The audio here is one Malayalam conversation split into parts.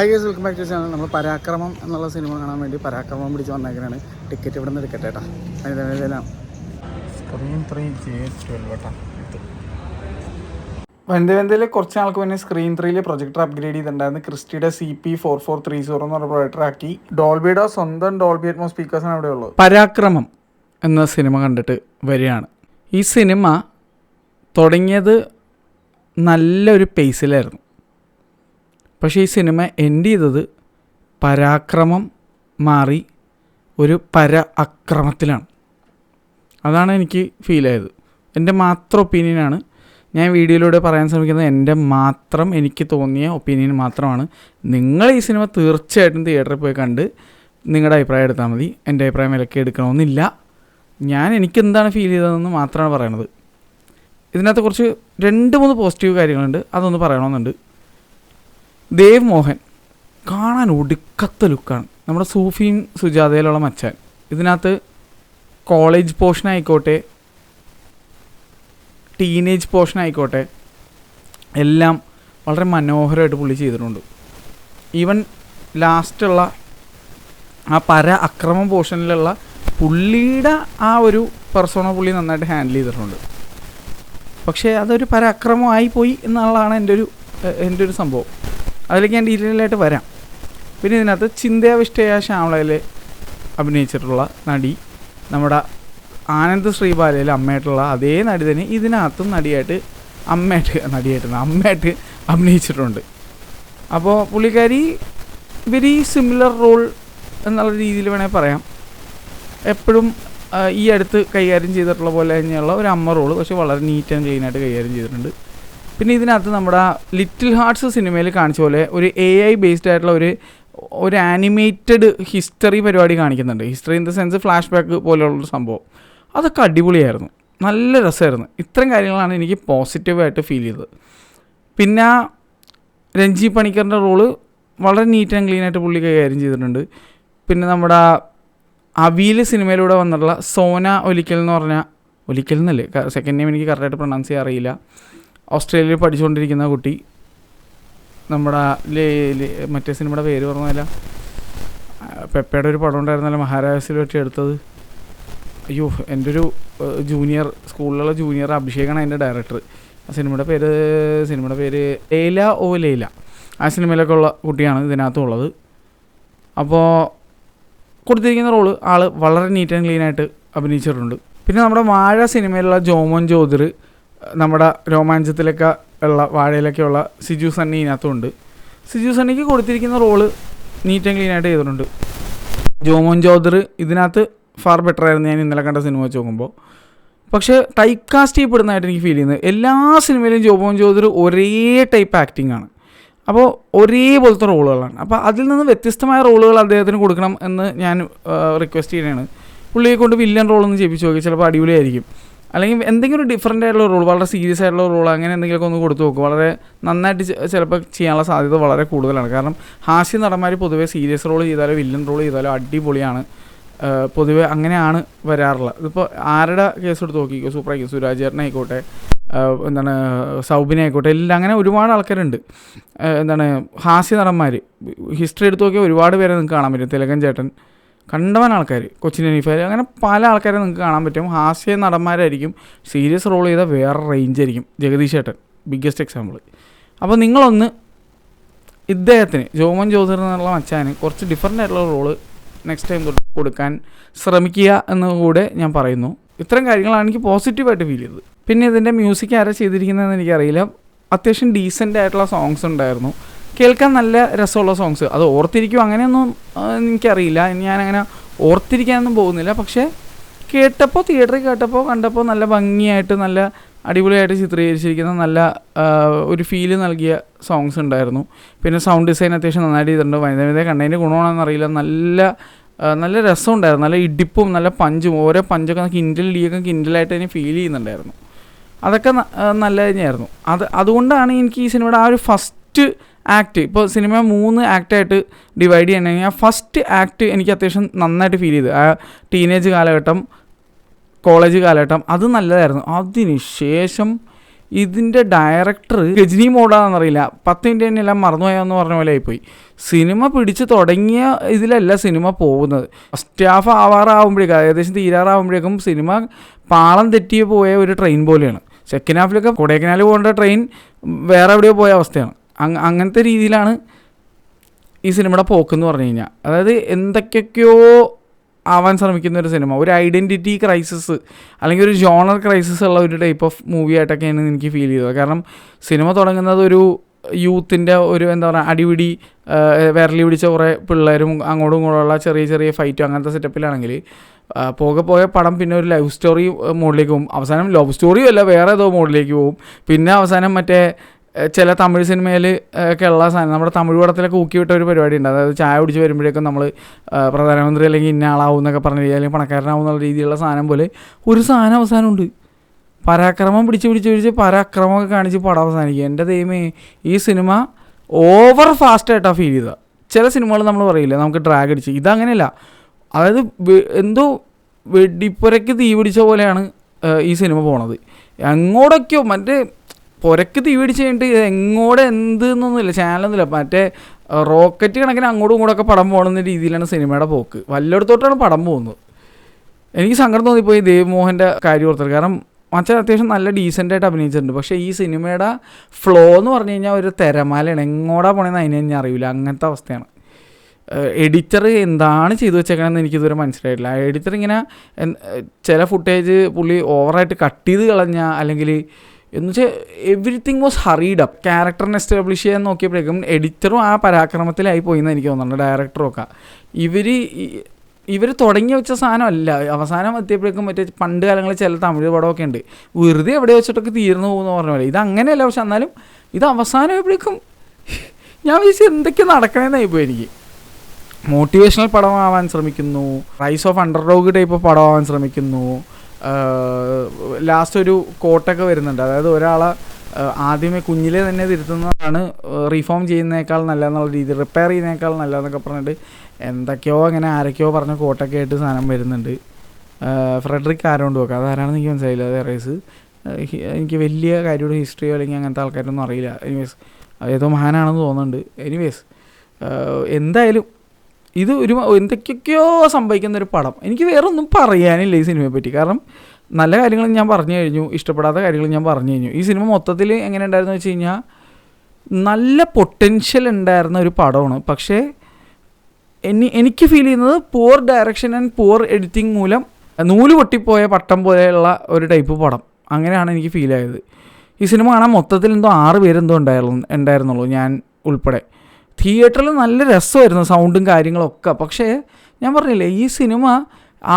Hi guys, welcome back to channel. നമ്മൾ പരാക്രമം എന്നുള്ള സിനിമ കാണാൻ വേണ്ടി പരാക്രമം പിടിച്ച് വന്നേക്കാനാണ്. ടിക്കറ്റ് ഇവിടെ നിന്ന് എടുക്കട്ടെ കേട്ടോ. സ്ക്രീൻ 3J12 കേട്ടോ. വെന്തയിൽ കുറച്ച് നാൾക്ക് മുന്നേ സ്ക്രീൻ 3 പ്രൊജക്ടർ അപ്ഗ്രേഡ് ചെയ്തിട്ടുണ്ടായിരുന്നു. ക്രിസ്റ്റിയുടെ CP4430 എന്ന് പറഞ്ഞ പ്രൊജക്ടർ ആക്കി. ഡോൾബിയുടെ സ്വന്തം ഡോൾബി അറ്റ്മോസ് സ്പീക്കേഴ്സാണ് അവിടെ ഉള്ളത്. പരാക്രമം എന്ന സിനിമ കണ്ടിട്ട് വരികയാണ്. ഈ സിനിമ തുടങ്ങിയത് നല്ലൊരു പേസിലായിരുന്നു. പക്ഷേ ഈ സിനിമ എൻഡ് ചെയ്തത് പരാക്രമം മാറി ഒരു അക്രമത്തിലാണ്. അതാണ് എനിക്ക് ഫീൽ ആയത്. എൻ്റെ മാത്രം ഒപ്പീനിയനാണ്. ഞാൻ വീഡിയോയിലൂടെ പറയാൻ ശ്രമിക്കുന്നത് എനിക്ക് തോന്നിയ ഒപ്പീനിയൻ മാത്രമാണ്. നിങ്ങൾ ഈ സിനിമ തീർച്ചയായിട്ടും തിയേറ്ററിൽ പോയി കണ്ട് നിങ്ങളുടെ അഭിപ്രായം എടുത്താൽ മതി. എൻ്റെ അഭിപ്രായം വിലക്കി എടുക്കണമെന്നില്ല. എനിക്കെന്താണ് ഫീൽ ചെയ്തതെന്ന് മാത്രമാണ് പറയണത്. ഇതിനകത്ത് കുറച്ച് 2-3 പോസിറ്റീവ് കാര്യങ്ങളുണ്ട്, അതൊന്ന് പറയണമെന്നുണ്ട്. ദേവ് മോഹൻ കാണാൻ ഒടുക്കത്ത ലുക്കാണ്. നമ്മുടെ സൂഫിയും സുജാതയിലുള്ള മച്ചാൻ. ഇതിനകത്ത് കോളേജ് പോർഷൻ ആയിക്കോട്ടെ, ടീനേജ് പോർഷൻ ആയിക്കോട്ടെ, എല്ലാം വളരെ മനോഹരമായിട്ട് പുള്ളി ചെയ്തിട്ടുണ്ട്. ഈവൻ ലാസ്റ്റുള്ള ആ അക്രമം പോർഷനിലുള്ള പുള്ളിയുടെ ആ ഒരു പെർസോണ പുള്ളി നന്നായിട്ട് ഹാൻഡിൽ ചെയ്തിട്ടുണ്ട്. പക്ഷേ അതൊരു അക്രമമായി പോയി എന്നുള്ളതാണ് എൻ്റെ ഒരു സംഭവം. അതിലേക്ക് ഞാൻ ഡീറ്റെയിലായിട്ട് വരാം. പിന്നെ ഇതിനകത്ത് ചിന്തയാവിഷ്ടയ ശ്യാമളയിൽ അഭിനയിച്ചിട്ടുള്ള നടി നമ്മുടെ ആനന്ദ് ശ്രീബാലയിൽ അമ്മയായിട്ടുള്ള അതേ നടി തന്നെ ഇതിനകത്തും അമ്മയായിട്ട് അഭിനയിച്ചിട്ടുണ്ട്. അപ്പോൾ പുള്ളിക്കാരി വെരി സിമിലർ റോൾ എന്നുള്ള രീതിയിൽ വേണമെങ്കിൽ പറയാം. എപ്പോഴും ഈ അടുത്ത് കൈകാര്യം ചെയ്തിട്ടുള്ള പോലെ തന്നെയുള്ള ഒരു അമ്മ റോള്, പക്ഷേ വളരെ നീറ്റ് ആൻഡ് ക്ലീൻ ആയിട്ട് കൈകാര്യം ചെയ്തിട്ടുണ്ട്. പിന്നെ ഇതിനകത്ത് നമ്മുടെ ലിറ്റിൽ ഹാർട്ട്സ് സിനിമയിൽ കാണിച്ച പോലെ ഒരു AI ബേസ്ഡ് ആയിട്ടുള്ള ഒരു ആനിമേറ്റഡ് ഹിസ്റ്ററി പരിപാടി കാണിക്കുന്നുണ്ട്. History in the sense flashback പോലെയുള്ളൊരു സംഭവം. അതൊക്കെ അടിപൊളിയായിരുന്നു, നല്ല രസമായിരുന്നു. ഇത്രയും കാര്യങ്ങളാണ് എനിക്ക് പോസിറ്റീവായിട്ട് ഫീൽ ചെയ്തത്. പിന്നെ രഞ്ജി പണിക്കറിൻ്റെ റോള് വളരെ നീറ്റ് ആൻഡ് ക്ലീൻ ആയിട്ട് പുള്ളി കൈകാര്യം ചെയ്തിട്ടുണ്ട്. പിന്നെ നമ്മുടെ അവീൽ സിനിമയിലൂടെ വന്നിട്ടുള്ള സോന ഒലിക്കൽ എന്ന് പറഞ്ഞാൽ, ഒലിക്കൽ എന്നല്ലേ സെക്കൻഡ് നെയിം എനിക്ക് കറക്റ്റായിട്ട് പ്രൊണൗൺസ് ചെയ്യാൻ അറിയില്ല, ഓസ്ട്രേലിയയിൽ പഠിച്ചുകൊണ്ടിരിക്കുന്ന കുട്ടി. നമ്മുടെ മറ്റേ സിനിമയുടെ പേര് പറഞ്ഞല്ല, പെപ്പയുടെ ഒരു പടം ഉണ്ടായിരുന്നല്ലോ മഹാരാജസിൽ വെച്ച് എടുത്തത്. അയ്യോ, എൻ്റെ ഒരു സ്കൂളിലുള്ള ജൂനിയർ അഭിഷേകാണ് അതിൻ്റെ ഡയറക്ടർ. ആ സിനിമയുടെ പേര് ലൈല. ആ സിനിമയിലൊക്കെ ഉള്ള കുട്ടിയാണ് ഇതിനകത്തുള്ളത്. അപ്പോൾ കൊടുത്തിരിക്കുന്ന റോള് ആൾ വളരെ നീറ്റ് ആൻഡ് ക്ലീൻ ആയിട്ട് അഭിനയിച്ചിട്ടുണ്ട്. പിന്നെ നമ്മുടെ വാഴ സിനിമയിലുള്ള ജോമോൻ ജോതിർ, നമ്മുടെ രോമാഞ്ചത്തിലൊക്കെ ഉള്ള വാഴയിലൊക്കെയുള്ള സിജു സണ്ണി ഇതിനകത്തുണ്ട്. സിജു സണ്ണിക്ക് കൊടുത്തിരിക്കുന്ന റോള് നീറ്റ് ആൻഡ് ക്ലീൻ ആയിട്ട് ചെയ്തിട്ടുണ്ട്. ജോമോൻ ജോതിർ ഇതിനകത്ത് ഫാർ ബെറ്റർ ആയിരുന്നു ഞാൻ ഇന്നലെ കണ്ട സിനിമ വെച്ച് നോക്കുമ്പോൾ. പക്ഷേ ടൈപ്പ് കാസ്റ്റ് ചെയ്യപ്പെടുന്നതായിട്ട് എനിക്ക് ഫീൽ ചെയ്യുന്നത്. എല്ലാ സിനിമയിലും ജോമോൻ ജോതിർ ഒരേ ടൈപ്പ് ആക്ടിംഗ് ആണ്. അപ്പോൾ ഒരേപോലത്തെ റോളുകളാണ്. അപ്പോൾ അതിൽ നിന്ന് വ്യത്യസ്തമായ റോളുകൾ അദ്ദേഹത്തിന് കൊടുക്കണം എന്ന് ഞാൻ റിക്വസ്റ്റ് ചെയ്യുകയാണ്. പുള്ളിയെ കൊണ്ട് വില്ലൻ റോളൊന്നും ചെയ്യിപ്പിച്ച് നോക്കി, ചിലപ്പോൾ അടിപൊളിയായിരിക്കും. അല്ലെങ്കിൽ എന്തെങ്കിലും ഒരു ഡിഫറൻ്റ് ആയിട്ടുള്ള റോൾ, വളരെ സീരിയസ് ആയിട്ടുള്ള റോൾ, അങ്ങനെ എന്തെങ്കിലുമൊക്കെ ഒന്ന് കൊടുത്തു നോക്കും. വളരെ നന്നായിട്ട് ചിലപ്പോൾ ചെയ്യാനുള്ള സാധ്യത വളരെ കൂടുതലാണ്. കാരണം ഹാസ്യ നടന്മാർ പൊതുവേ സീരിയസ് റോൾ ചെയ്താലോ വില്ലൻ റോൾ ചെയ്താലോ അടിപൊളിയാണ്. പൊതുവേ അങ്ങനെയാണ് വരാറുള്ളത്. ഇതിപ്പോൾ ആരുടെ കേസ് എടുത്ത് നോക്കിക്കോ, സൂപ്പറായിരിക്കും. സുരാജ് ചേട്ടനായിക്കോട്ടെ, സൗബിനായിക്കോട്ടെ, എല്ലാം അങ്ങനെ ഒരുപാട് ആൾക്കാരുണ്ട്. ഹാസ്യ നടന്മാർ ഹിസ്റ്ററി എടുത്ത് നോക്കിയാൽ ഒരുപാട് പേരെ നിങ്ങൾക്ക് കാണാൻ പറ്റും. തിലകൻ ചേട്ടൻ, കണ്ടവൻ ആൾക്കാർ, കൊച്ചിൻ ഹനീഫ, അങ്ങനെ പല ആൾക്കാരെ നിങ്ങൾക്ക് കാണാൻ പറ്റും. ഹാസ്യ നടന്മാരായിരിക്കും. സീരിയസ് റോൾ ചെയ്താൽ വേറെ റേഞ്ചായിരിക്കും. ജഗദീഷ് ചേട്ടൻ ബിഗ്ഗസ്റ്റ് എക്സാമ്പിൾ. അപ്പോൾ നിങ്ങളൊന്ന് ഇദ്ദേഹത്തിന് ജോമോൻ ജോതിർ എന്നുള്ള മച്ചാന് കുറച്ച് ഡിഫറൻ്റ് ആയിട്ടുള്ള റോള് നെക്സ്റ്റ് ടൈം കൊടുക്കാൻ ശ്രമിക്കുക എന്നുകൂടെ ഞാൻ പറയുന്നു. ഇത്തരം കാര്യങ്ങളാണ് എനിക്ക് പോസിറ്റീവായിട്ട് ഫീൽ ചെയ്തത്. പിന്നെ ഇതിൻ്റെ മ്യൂസിക് ആരാ ചെയ്തിരിക്കുന്നതെന്ന് എനിക്കറിയില്ല. അത്യാവശ്യം ഡീസൻ്റ് ആയിട്ടുള്ള സോങ്സ് ഉണ്ടായിരുന്നു, കേൾക്കാൻ നല്ല രസമുള്ള സോങ്സ്. അത് ഓർത്തിരിക്കും അങ്ങനെയൊന്നും എനിക്കറിയില്ല, ഞാനങ്ങനെ ഓർത്തിരിക്കാനൊന്നും പോകുന്നില്ല. പക്ഷേ തിയേറ്ററിൽ കണ്ടപ്പോൾ നല്ല ഭംഗിയായിട്ട് നല്ല അടിപൊളിയായിട്ട് ചിത്രീകരിച്ചിരിക്കുന്ന നല്ല ഒരു ഫീല് നൽകിയ സോങ്സ് ഉണ്ടായിരുന്നു. പിന്നെ സൗണ്ട് ഡിസൈൻ അത്യാവശ്യം നന്നായിട്ട് ചെയ്തിട്ടുണ്ട്. വനിത കണ്ടതിൻ്റെ ഗുണമാണെന്നറിയില്ല, നല്ല രസമുണ്ടായിരുന്നു. നല്ല ഇടിപ്പും നല്ല പഞ്ചും, ഓരോ പഞ്ചൊക്കെ കിൻഡലായിട്ട് തന്നെ ഫീൽ ചെയ്യുന്നുണ്ടായിരുന്നു. അതൊക്കെ നല്ല തന്നെയായിരുന്നു. അതുകൊണ്ടാണ് എനിക്ക് ഈ സിനിമയുടെ ആ ഒരു ഫസ്റ്റ് ആക്ട്, ഇപ്പോൾ സിനിമ 3 ആക്റ്റായിട്ട് ഡിവൈഡ് ചെയ്യണമെങ്കിൽ ആ ഫസ്റ്റ് ആക്ട് എനിക്ക് അത്യാവശ്യം നന്നായിട്ട് ഫീൽ ചെയ്തു. ആ ടീനേജ് കാലഘട്ടം, കോളേജ് കാലഘട്ടം, അത് നല്ലതായിരുന്നു. അതിന് ശേഷം ഇതിൻ്റെ ഡയറക്ടർ ഗജനി മോഡാണെന്നറിയില്ല, 10 മിനിറ്റ് തന്നെ എല്ലാം മറന്നുപോയാന്ന് പറഞ്ഞ പോലെ ആയിപ്പോയി. സിനിമ പിടിച്ച് തുടങ്ങിയ ഇതിലല്ല സിനിമ പോകുന്നത്. ഫസ്റ്റ് ഹാഫ് ആവാറാകുമ്പോഴേക്കും, ഏകദേശം തീരാറാകുമ്പോഴേക്കും സിനിമ പാളം തെറ്റിയ പോയ ഒരു ട്രെയിൻ പോലെയാണ്. സെക്കൻഡ് ഹാഫിലൊക്കെ കൊടൈക്കനാൽ പോകേണ്ട ട്രെയിൻ വേറെ എവിടെയോ പോയ അവസ്ഥയാണ്. അങ്ങനത്തെ രീതിയിലാണ് ഈ സിനിമയുടെ പോക്കെന്ന് പറഞ്ഞു കഴിഞ്ഞാൽ. അതായത് എന്തൊക്കെയൊക്കെയോ ആവാൻ ശ്രമിക്കുന്ന ഒരു സിനിമ, ഒരു ഐഡൻറ്റിറ്റി ക്രൈസിസ് അല്ലെങ്കിൽ ഒരു ജോണർ ക്രൈസിസ് ഉള്ള ഒരു ടൈപ്പ് ഓഫ് മൂവി ആയിട്ടൊക്കെയാണ് എനിക്ക് ഫീൽ ചെയ്തത്. കാരണം സിനിമ തുടങ്ങുന്നത് ഒരു യൂത്തിൻ്റെ ഒരു എന്താ പറയുക അടിപിടി, വിരലി പിടിച്ച കുറേ പിള്ളേരും അങ്ങോട്ടും ഇങ്ങോട്ടുള്ള ചെറിയ ചെറിയ ഫൈറ്റും അങ്ങനത്തെ സെറ്റപ്പിലാണെങ്കിൽ പോകെ പടം പിന്നെ ഒരു ലവ് സ്റ്റോറി മോഡിലേക്ക് പോകും. അവസാനം ലവ് സ്റ്റോറിയും അല്ല, വേറെ ഏതോ മോഡിലേക്ക് പോകും. പിന്നെ അവസാനം മറ്റേ ചില തമിഴ് സിനിമയിൽ ഒക്കെ ഉള്ള സാധനം, നമ്മുടെ തമിഴ് പടത്തിലൊക്കെ ഊക്കിവിട്ട ഒരു പരിപാടി ഉണ്ട്. അതായത് ചായ കുടിച്ച് വരുമ്പോഴേക്കും നമ്മൾ പ്രധാനമന്ത്രി അല്ലെങ്കിൽ ഇന്ന ആളാവും എന്നൊക്കെ പറഞ്ഞ രീതി, അല്ലെങ്കിൽ പണക്കാരനാവും എന്നുള്ള രീതിയിലുള്ള സാധനം പോലെ ഒരു സാധനം അവസാനമുണ്ട്. പരാക്രമം പിടിച്ച് പരാക്രമമൊക്കെ കാണിച്ച് പടം അവസാനിക്കുക. എൻ്റെ ദൈവമേ, ഈ സിനിമ ഓവർ ഫാസ്റ്റായിട്ടാണ് ഫീൽ ചെയ്തത്. ചില സിനിമകൾ നമ്മൾ പറയില്ല നമുക്ക് ഡ്രാഗ് അടിച്ച്, ഇതങ്ങനെയല്ല. അതായത് എന്തോ വെടിപ്പുരയ്ക്ക് തീ പിടിച്ച പോലെയാണ് ഈ സിനിമ പോണത്. എങ്ങോട്ടൊക്കെയോ മറ്റേ പുരക്ക് തീ പിടിച്ച് കഴിഞ്ഞിട്ട് എങ്ങോട്ട് എന്തെന്നൊന്നുമില്ല, ചാനലൊന്നുമില്ല, മറ്റേ റോക്കറ്റ് കണക്കിന് അങ്ങോട്ടും ഇങ്ങോട്ടൊക്കെ പടം പോകുന്ന രീതിയിലാണ് സിനിമയുടെ പോക്ക്. വല്ലയിടത്തോട്ടാണ് പടം പോകുന്നത്. എനിക്ക് സങ്കടം തോന്നിപ്പോയി ദേവ് മോഹൻ്റെ കാര്യം ഓർത്തത്. കാരണം മച്ചാൻ അത്യാവശ്യം നല്ല ഡീസൻ്റായിട്ട് അഭിനയിച്ചിട്ടുണ്ട്. പക്ഷേ ഈ സിനിമയുടെ ഫ്ലോ എന്ന് പറഞ്ഞു കഴിഞ്ഞാൽ ഒരു തിരമാലയാണ്, എങ്ങോട്ടാ പോണേന്ന് അതിന് തന്നെ അറിയില്ല, അങ്ങനത്തെ അവസ്ഥയാണ്. എഡിറ്റർ എന്താണ് ചെയ്തു വെച്ചേക്കണമെന്ന് എനിക്കിതുവരെ മനസ്സിലായിട്ടില്ല. എഡിറ്റർ ഇങ്ങനെ ചില ഫുട്ടേജ് പുള്ളി ഓവറായിട്ട് കട്ട് ചെയ്ത് കളഞ്ഞ, അല്ലെങ്കിൽ എന്ന് വെച്ചാൽ എവറിത്തിങ് വാസ് ഹറീഡ് അപ്പ്. ക്യാരക്ടറിനെ എസ്റ്റാബ്ലിഷ് ചെയ്യാൻ നോക്കിയപ്പോഴേക്കും എഡിറ്ററും ആ പരാക്രമത്തിലായി പോയി എന്ന് എനിക്ക് തോന്നുന്നുണ്ട്, ഡയറക്ടറും ഒക്കെ. ഇവർ തുടങ്ങി വെച്ച സാധനമല്ല, അവസാനം എത്തിയപ്പോഴേക്കും മറ്റേ പണ്ട് കാലങ്ങളിൽ ചില തമിഴ് പടമൊക്കെ ഉണ്ട്, വെറുതെ എവിടെ വെച്ചിട്ടൊക്കെ തീർന്നു പോകുന്ന പറഞ്ഞ പോലെ. ഇത് അങ്ങനെയല്ല, പക്ഷെ എന്നാലും ഇത് അവസാനമായപ്പോഴേക്കും ഞാൻ വിചാരിച്ചു എന്തൊക്കെ നടക്കണമെന്നായിപ്പോയി. എനിക്ക് മോട്ടിവേഷണൽ പടമാവാൻ ശ്രമിക്കുന്നു, റൈസ് ഓഫ് അണ്ടർഡോഗ് ടൈപ്പ് പടമാവാൻ ശ്രമിക്കുന്നു. ലാസ്റ്റ് ഒരു കോട്ടൊക്കെ വരുന്നുണ്ട്, അതായത് ഒരാളെ ആദ്യമേ കുഞ്ഞിലേ തന്നെ തിരുത്തുന്നതാണ് റീഫോം ചെയ്യുന്നതിനേക്കാൾ നല്ലതെന്നുള്ള രീതിയിൽ, റിപ്പയർ ചെയ്യുന്നതിനേക്കാൾ നല്ലതെന്നൊക്കെ പറഞ്ഞിട്ട് എന്തൊക്കെയോ അങ്ങനെ ആരൊക്കെയോ പറഞ്ഞ കോട്ടൊക്കെ ആയിട്ട് സാധനം വരുന്നുണ്ട്. ഫ്രെഡറിക് ആരോണ്ട് വെക്കുക, അതാരാണെന്ന് എനിക്ക് മനസ്സിലായില്ല. അത് റേസ് എനിക്ക് വലിയ കാര്യയുടെ ഹിസ്റ്ററിയോ അല്ലെങ്കിൽ അങ്ങനത്തെ ആൾക്കാരൊന്നും അറിയില്ല. എനിവേസ് ഏതോ മഹാനാണെന്ന് തോന്നുന്നുണ്ട്. എനിവേസ് എന്തായാലും ഇത് ഒരു എന്തൊക്കെയൊക്കെയോ സംഭവിക്കുന്നൊരു പടം. എനിക്ക് വേറെ ഒന്നും പറയാനില്ല ഈ സിനിമയെ പറ്റി. കാരണം നല്ല കാര്യങ്ങളും ഞാൻ പറഞ്ഞു കഴിഞ്ഞു, ഇഷ്ടപ്പെടാത്ത കാര്യങ്ങളും ഞാൻ പറഞ്ഞു കഴിഞ്ഞു. ഈ സിനിമ മൊത്തത്തിൽ എങ്ങനെ ഉണ്ടായിരുന്നു വെച്ച് കഴിഞ്ഞാൽ നല്ല പൊട്ടൻഷ്യൽ ഉണ്ടായിരുന്ന ഒരു പടമാണ്. പക്ഷേ എനിക്ക് ഫീൽ ചെയ്യുന്നത് poor direction and poor editing മൂലം നൂല് പൊട്ടിപ്പോയ പട്ടം പോലെയുള്ള ഒരു ടൈപ്പ് പടം. അങ്ങനെയാണ് എനിക്ക് ഫീൽ ആയത്. ഈ സിനിമ കാണാൻ മൊത്തത്തിൽ എന്തോ 6 പേരെന്തോ ഉണ്ടായിരുന്നുള്ളൂ, ഞാൻ ഉൾപ്പെടെ. തിയേറ്ററിൽ നല്ല രസമായിരുന്നു, സൗണ്ടും കാര്യങ്ങളൊക്കെ. പക്ഷേ ഞാൻ പറഞ്ഞില്ലേ, ഈ സിനിമ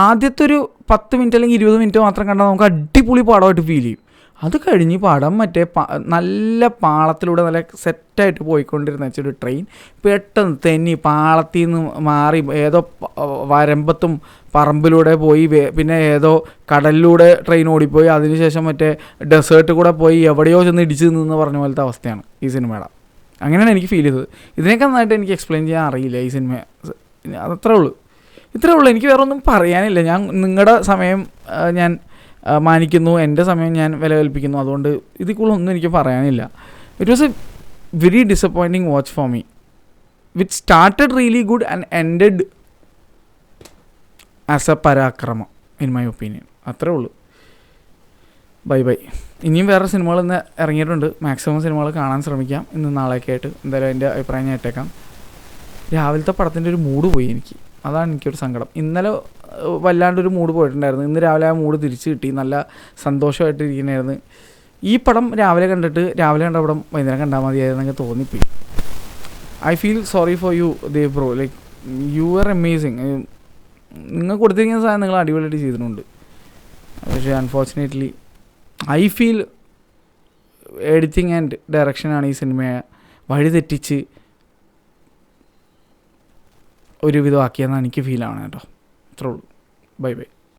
ആദ്യത്തെ ഒരു 10 മിനിറ്റ് അല്ലെങ്കിൽ 20 മിനിറ്റ് മാത്രം കണ്ടാൽ നമുക്ക് അടിപൊളി പടമായിട്ട് ഫീൽ ചെയ്യും. അത് കഴിഞ്ഞ് പടം മറ്റേ നല്ല പാളത്തിലൂടെ നല്ല സെറ്റായിട്ട് പോയിക്കൊണ്ടിരുന്ന വെച്ചൊരു ട്രെയിൻ പെട്ടെന്ന് തെന്നി പാളത്തിൽ നിന്ന് മാറി ഏതോ വരമ്പത്തും പറമ്പിലൂടെ പോയി, പിന്നെ ഏതോ കടലിലൂടെ ട്രെയിൻ ഓടിപ്പോയി, അതിനുശേഷം മറ്റേ ഡെസേർട്ട് കൂടെ പോയി എവിടെയോ ചെന്ന് ഇടിച്ച് നിന്ന് പറഞ്ഞ പോലത്തെ അവസ്ഥയാണ് ഈ സിനിമയുടെ. അങ്ങനെയാണ് എനിക്ക് ഫീൽ ചെയ്തത്. ഇതിനേക്കാൾ നന്നായിട്ട് എനിക്ക് എക്സ്പ്ലെയിൻ ചെയ്യാൻ അറിയില്ല ഈ സിനിമ. ഇത്രേ ഉള്ളൂ. എനിക്ക് വേറെ ഒന്നും പറയാനില്ല. ഞാൻ നിങ്ങളുടെ സമയം ഞാൻ മാനിക്കുന്നു, എൻ്റെ സമയം ഞാൻ വില കൽപ്പിക്കുന്നു. അതുകൊണ്ട് ഇതിൽ കൂടുതൽ ഒന്നും എനിക്ക് പറയാനില്ല. It was a very disappointing watch for me, which started really good and ended as a പരാക്രമം ഇൻ മൈ ഒപ്പീനിയൻ. അത്രേ ഉള്ളൂ. ബൈ. ഇനിയും വേറെ സിനിമകൾ ഇന്ന് ഇറങ്ങിയിട്ടുണ്ട്. മാക്സിമം സിനിമകൾ കാണാൻ ശ്രമിക്കാം ഇന്ന് നാളെയൊക്കെ ആയിട്ട്. എന്തായാലും എൻ്റെ അഭിപ്രായം ഞാൻ ഇട്ടേക്കാം. രാവിലത്തെ പടത്തിൻ്റെ ഒരു മൂഡ് പോയി എനിക്ക്, അതാണ് എനിക്കൊരു സങ്കടം. ഇന്നലെ വല്ലാണ്ടൊരു മൂഡ് പോയിട്ടുണ്ടായിരുന്നു. ഇന്ന് രാവിലെ ആ മൂഡ് തിരിച്ച് കിട്ടി, നല്ല സന്തോഷമായിട്ടിരിക്കുന്നതായിരുന്നു. ഈ പടം രാവിലെ കണ്ട പടം വൈകുന്നേരം കണ്ടാൽ മതിയായിരുന്നെങ്കിൽ തോന്നിപ്പോയി. I feel sorry for you Dev bro, like you are amazing. നിങ്ങൾ കൊടുത്തിരിക്കുന്ന സാധനം നിങ്ങൾ അടിപൊളിയായിട്ട് ചെയ്തിട്ടുണ്ട്. പക്ഷേ unfortunately I feel editing and ഡയറക്ഷനാണ് ഈ സിനിമയെ വഴിതെറ്റിച്ച് ഒരുവിധമാക്കിയെന്നാണ് എനിക്ക് ഫീൽ ആവണം കേട്ടോ. അത്രേ ഉള്ളൂ. ബൈ.